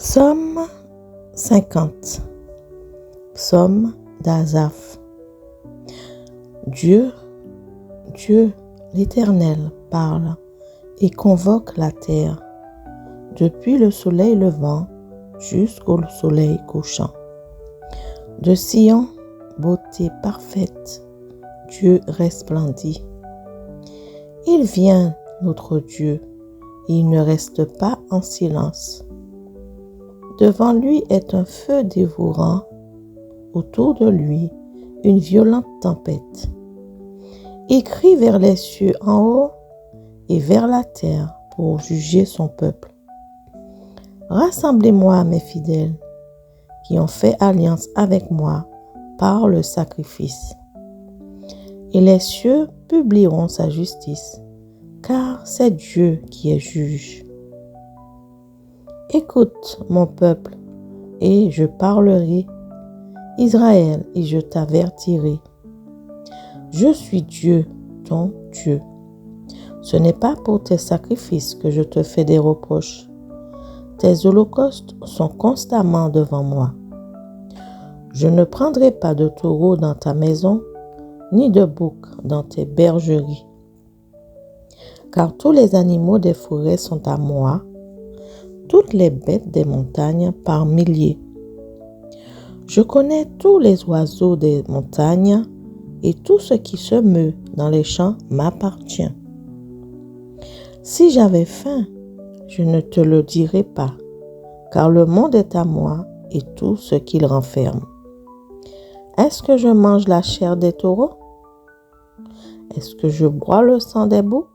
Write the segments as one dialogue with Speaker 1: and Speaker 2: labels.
Speaker 1: Psaume 50. Psaume d'Asaph. Dieu, l'Éternel, parle et convoque la terre, depuis le soleil levant jusqu'au soleil couchant. De Sion, beauté parfaite, Dieu resplendit. Il vient, notre Dieu, et il ne reste pas en silence. Devant lui est un feu dévorant, autour de lui une violente tempête. Il crie vers les cieux en haut et vers la terre pour juger son peuple. Rassemblez-moi, mes fidèles, qui ont fait alliance avec moi par le sacrifice. Et les cieux publieront sa justice, car c'est Dieu qui est juge. Écoute, mon peuple, et je parlerai, Israël, et je t'avertirai. Je suis Dieu, ton Dieu. Ce n'est pas pour tes sacrifices que je te fais des reproches. Tes holocaustes sont constamment devant moi. Je ne prendrai pas de taureau dans ta maison, ni de bouc dans tes bergeries. Car tous les animaux des forêts sont à moi, toutes les bêtes des montagnes par milliers. Je connais tous les oiseaux des montagnes et tout ce qui se meut dans les champs m'appartient. Si j'avais faim, je ne te le dirais pas, car le monde est à moi et tout ce qu'il renferme. Est-ce que je mange la chair des taureaux? Est-ce que je bois le sang des boucs?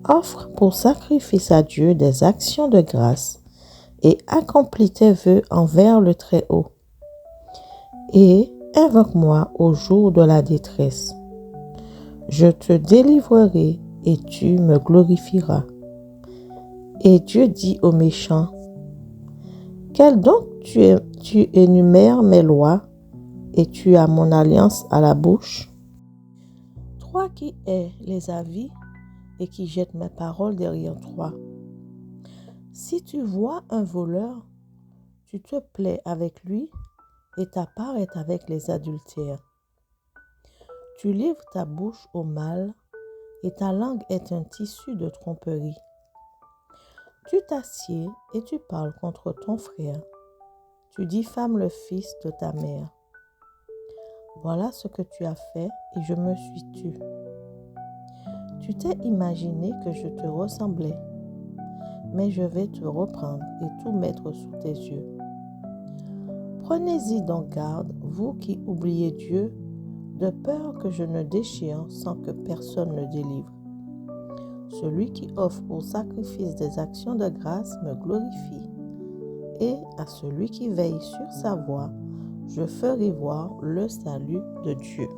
Speaker 1: Offre pour sacrifice à Dieu des actions de grâce et accomplis tes vœux envers le Très-Haut. Et invoque-moi au jour de la détresse. Je te délivrerai et tu me glorifieras. Et Dieu dit aux méchants, quel donc tu énumères mes lois et tu as mon alliance à la bouche? Toi qui hais les avis et qui jettes mes paroles derrière toi. Si tu vois un voleur, tu te plais avec lui et ta part est avec les adultères. Tu livres ta bouche au mal et ta langue est un tissu de tromperie. Tu t'assieds et tu parles contre ton frère. Tu diffames le fils de ta mère. Voilà ce que tu as fait et je me suis tue. Tu t'es imaginé que je te ressemblais, mais je vais te reprendre et tout mettre sous tes yeux. Prenez-y donc garde, vous qui oubliez Dieu, de peur que je ne déchire sans que personne ne délivre. Celui qui offre pour sacrifice des actions de grâce me glorifie, et à celui qui veille sur sa voie, je ferai voir le salut de Dieu.